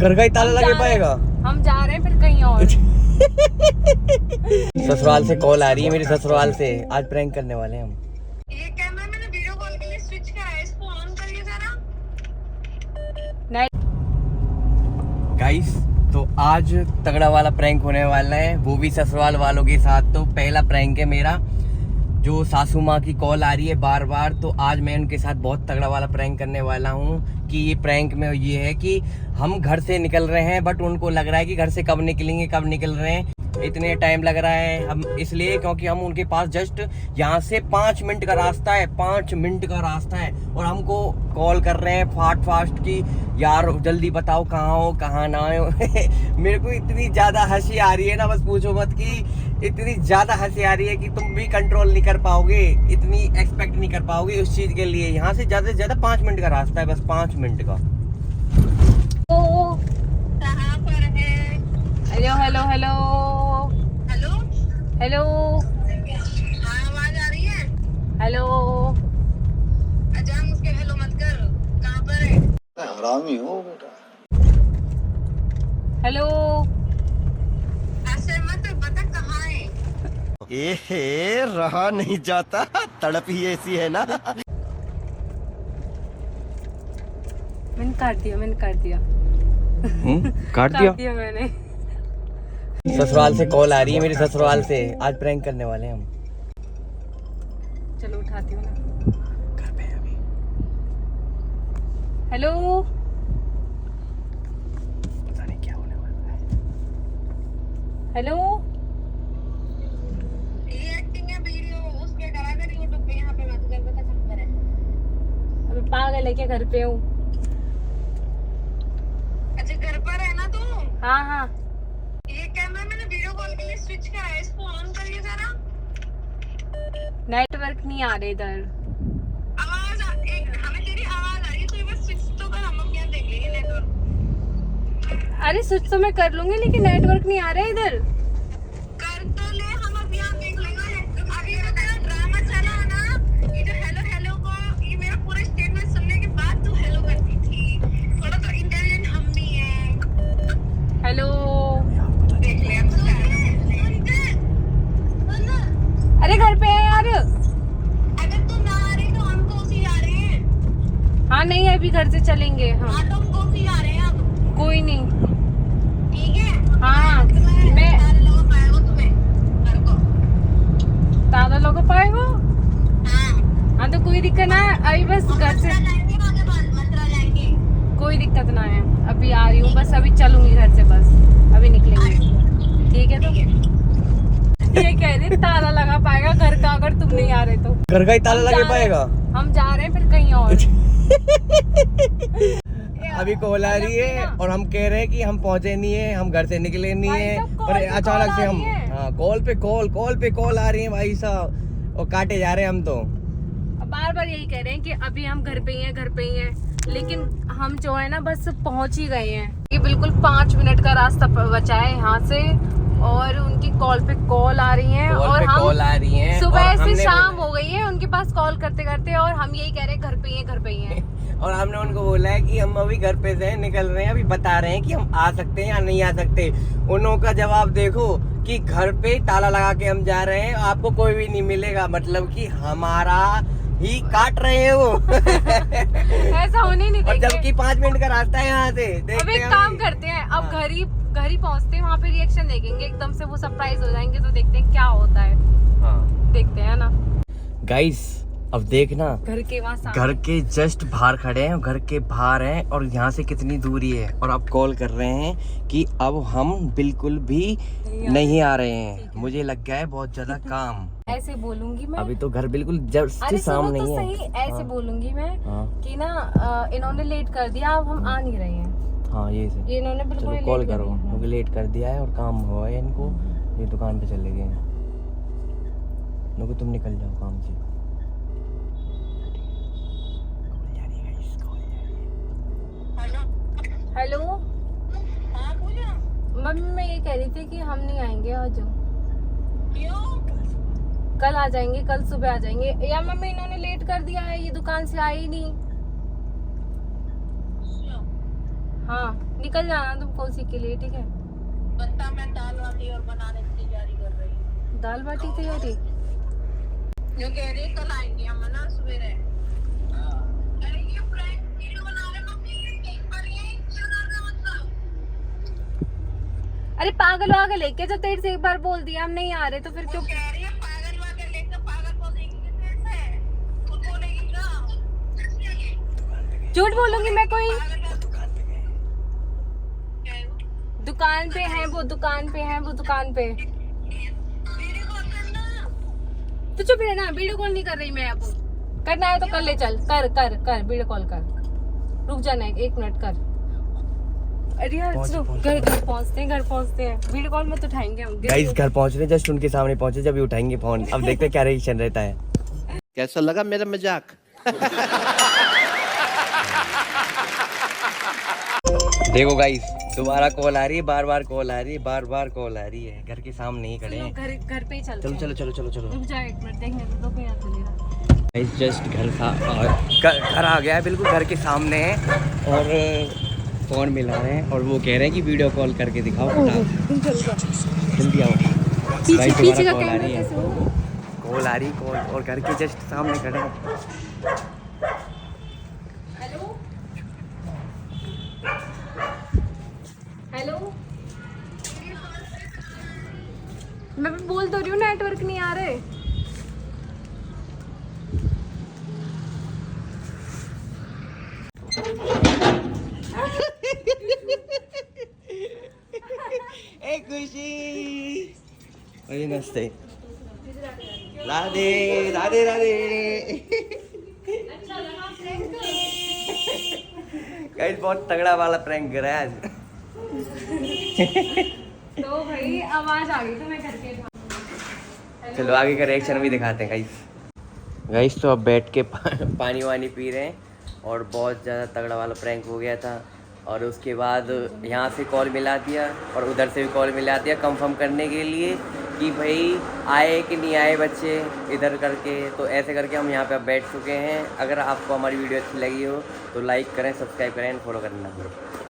घर का ही ताला लगे पाएगा। हम जा रहे हैं फिर कहीं और। ससुराल से कॉल आ रही है मेरी ससुराल से, आज प्रैंक करने वाले हैं हम। ये कैमरा मैंने वीडियो कॉल के लिए स्विच करा है, इसको ऑन करिए जरा। गाइस तो आज तगड़ा वाला प्रैंक होने वाला है, वो भी ससुराल वालों के साथ। तो पहला प्रैंक है मेरा, जो सासू माँ की कॉल आ रही है बार बार, तो आज मैं उनके साथ बहुत तगड़ा वाला प्रैंक करने वाला हूँ। कि ये प्रैंक में ये है कि हम घर से निकल रहे हैं, बट उनको लग रहा है कि घर से कब निकलेंगे, कब निकल रहे हैं, इतने टाइम लग रहा है। हम इसलिए क्योंकि हम उनके पास जस्ट यहाँ से 5 मिनट का रास्ता है, 5 मिनट का रास्ता है, और हमको कॉल कर रहे हैं फास्ट की, यार जल्दी बताओ कहाँ हो, कहाँ ना हो। मेरे को इतनी ज्यादा हंसी आ रही है ना, बस पूछो मत, कि इतनी ज्यादा हंसी आ रही है कि तुम भी कंट्रोल नहीं कर पाओगे, इतनी एक्सपेक्ट नहीं कर पाओगे उस चीज के लिए। यहाँ से ज्यादा से ज्यादा 5 मिनट का रास्ता है, बस 5 मिनट का। कहाँ पर है? Hello hello hello hello hello हाँ, आवाज आ रही है? हेलो। अच्छा मुझके हेलो मत कर, कहाँ पर है? हरामी हो बेटा। हेलो ऐसे मत बता, कहाँ है? एहे रहा नहीं जाता, तड़प ही ऐसी है ना। मैंने काट दिया काट काट दिया मैंने। ससुराल से कॉल आ रही है मेरी ससुराल से, आज प्रैंक करने वाले हैं हम। चलो उठाती हूँ ना। घर पे अभी। हेलो पता नहीं क्या होने वाला है। हेलो। ये एक्टिंग है, वीडियो उसके करा कर यूट्यूब पे, यहाँ पे मत कर, बता कहाँ पर है? अबे पागल है क्या, घर पे हूँ। अच्छा घर पर है ना तू? हाँ हाँ ये कैमरा मैंने वीडियो कॉल के लिए स्विच करा है, इसको ऑन करिए जरा। नेटवर्क नहीं आ रहे इधर। हमें तेरी आवाज आ रही है, तो ये बस स्विच तो कर, हम लोग यहाँ देख लेंगे नेटवर्क। अरे स्विच तो मैं कर लूंगी, लेकिन नेटवर्क नहीं आ रहा है इधर। कर तो ले, हम अब यहाँ देख लेंगे। अभी जो तेरा ड्रामा चला ना, ये जो हेलो हेलो को, ये मेरा पूरा स्टेटमेंट सुनने के बाद तू हेलो करती थी। थोड़ा तो इंटेलिजेंट हम भी हैं। हेलो। देख ले अब तो सुन ना। अरे घर पे है यार। अगर तू ना आ रही तो हम कोसी आ रहे हैं। हाँ नहीं अभी घर से चलेंगे। हाँ हाँ तो हम कोसी आ रहे हैं अब। कोई नहीं। ठीक है? हाँ मैं सारे लोग पाएगा तुम्हें घर को। दादा लोग पाएगा। हाँ हाँ तो कोई दिक्कत ना है, अभी बस घर से मथुरा जाएंगे, आगे बाद मथुरा जाएंगे। कोई दिक्कत ना है। अभी आ रही हूँ, बस अभी चलूंगी घर से, बस अभी निकलेंगे। ठीक है तो ये कह रही ताला लगा पाएगा घर का, अगर तुम नहीं आ रहे तो। घर का ही ताला लगे पाएगा। हम जा रहे हैं फिर कहीं और। अभी कॉल आ रही है और हम कह रहे हैं कि हम पहुंचे नहीं है, हम घर से निकले नहीं भाई है, साहब, कॉल पर पे अचानक कॉल से आ हम, रही है। हाँ कॉल पे कॉल आ रही है भाई साहब, और काटे जा रहे हैं हम तो। बार बार यही कह रहे हैं कि अभी हम घर पे ही हैं, लेकिन हम जो है ना बस पहुंच ही गए हैं। ये बिल्कुल 5 मिनट का रास्ता बचा है यहाँ से, और उनकी कॉल पे कॉल आ रही है, और हम कॉल आ रही है, सुबह से शाम हो गई है उनके पास कॉल करते करते, और हम यही कह रहे हैं घर पे ही हैं। और हमने उनको बोला है कि हम अभी घर पे से निकल रहे हैं, अभी बता रहे हैं कि हम आ सकते हैं या नहीं आ सकते। उन का जवाब देखो कि घर पे ताला लगा के हम जा रहे हैं, आपको कोई भी नहीं मिलेगा, मतलब कि हमारा ही काट रहे हैं वो। ऐसा होने नहीं और देंगे। जबकि 5 मिनट का रास्ता है यहाँ से। अब एक काम करते हैं, अब घर ही पहुँचते हैं, वहाँ पे रिएक्शन देखेंगे, एकदम से वो सरप्राइज हो जाएंगे, तो देखते हैं क्या होता है। हाँ देखते हैं ना गाइस, अब देखना घर के वहाँ घर के जस्ट बाहर खड़े हैं, घर के बाहर हैं, और यहाँ से कितनी दूरी है, और अब कॉल कर रहे हैं कि अब हम बिल्कुल भी नहीं आ रहे हैं। मुझे लग गया है बहुत ज्यादा काम। ऐसे बोलूंगी मैं। अभी तो घर बिल्कुल जस्ट अरे सामने तो ही है। सही, ऐसे बोलूंगी मैं हाँ कि ना इन्होंने लेट कर दिया, अब हम आ नहीं रहे हैं। हाँ ये से ये इन्होंने बिल्कुल चलो लेट कॉल कर करो, दिया। क्योंकि लेट कर दिया है और काम हुआ है इनको, ये दुकान पे चले गए हैं। लोगो तुम निकल जाओ काम से। हेलो हाँ पूजा, मम्मी, मैं ये कह रही थी कि हम नहीं आएंगे आज, क्यों? कल आ जाएंगे, कल सुबह आ जाएंगे। या मम्मी इन्होंने लेट कर दिया है, ये दुकान से आई नहीं। हाँ निकल जाना तुमको उसी के लिए, ठीक है? पता मैं दाल बाटी और बनाने की तैयारी कर रही हूँ। दाल बाटी तैयारी? जो कह रही है कल आएंगे हम ना सवेरे। अरे ये प्रैंक वीडियो बना रहे मम्मी, ये एक बार ये क्यों ना मतलब। अरे पागल वागल है क्या? जब तेरे से एक बार बोल दिया हम नहीं आ रहे तो फिर क्यों? कह रही है पागल वागल लेकर पागल बोलेगी किससे से? खुद बोलेगी ना। झूठ बोलूंगी मैं कोई? दुकान पे है वो, दुकान पे है वो, दुकान पे। तो चुप रहना, वीडियो कॉल नहीं कर रही मैं अब। करना है तो कर ले, चल कर कर कर वीडियो कॉल कर। रुक जाना है 1 मिनट कर। अरे यार चलो घर पहुंचते हैं, वीडियो कॉल मत उठाएंगे हम। गाइस घर पहुंच रहे, जस्ट उनके सामने पहुंचे, जब ये उठाएंगे फोन। अब देखते हैं क्या रिएक्शन रहता है। कैसा लगा मेरा मजाक? देखो गाइस, दोबारा कॉल आ रही है, बार बार कॉल आ रही है, बार बार कॉल आ रही है। घर के सामने ही खड़े हैं। घर पे ही चलते चलो हैं। चलो चलो चलो चलो। रुक जा 1 मिनट, देखने दो कोई आता नहीं रहा। गाइस जस्ट घर आ गया है, बिल्कुल घर के सामने है और फोन मिला रहे हैं और वो कह रहे हैं कि वीडियो कॉल करके दिखाओ। जल्दी आओ। गाइस पीछे का कॉल आ कैमरा रही है, कैसे हो? कॉल आ रही कॉल, और घर के जस्ट सामने खड़े हैं। हेलो हेलो, मैं भी बोल तो रही हूँ नेटवर्क नहीं आ रहे। ए खुशी, अरे नमस्ते, राधे राधे राधे। गाइस बहुत तगड़ा वाला प्रैंक करा है आज। तो भाई आवाज आ गई तो मैं करके। चलो आगे का रिएक्शन भी दिखाते हैं गाइस। गाइस तो अब बैठ के पानी वानी पी रहे हैं और बहुत ज़्यादा तगड़ा वाला प्रैंक हो गया था। और उसके बाद यहाँ से कॉल मिला दिया और उधर से भी कॉल मिला दिया कंफर्म करने के लिए कि भाई आए कि नहीं आए बच्चे इधर करके। तो ऐसे करके हम यहाँ पे अब बैठ चुके हैं। अगर आपको हमारी वीडियो अच्छी लगी हो तो लाइक करें, सब्सक्राइब करें, फॉलो करना।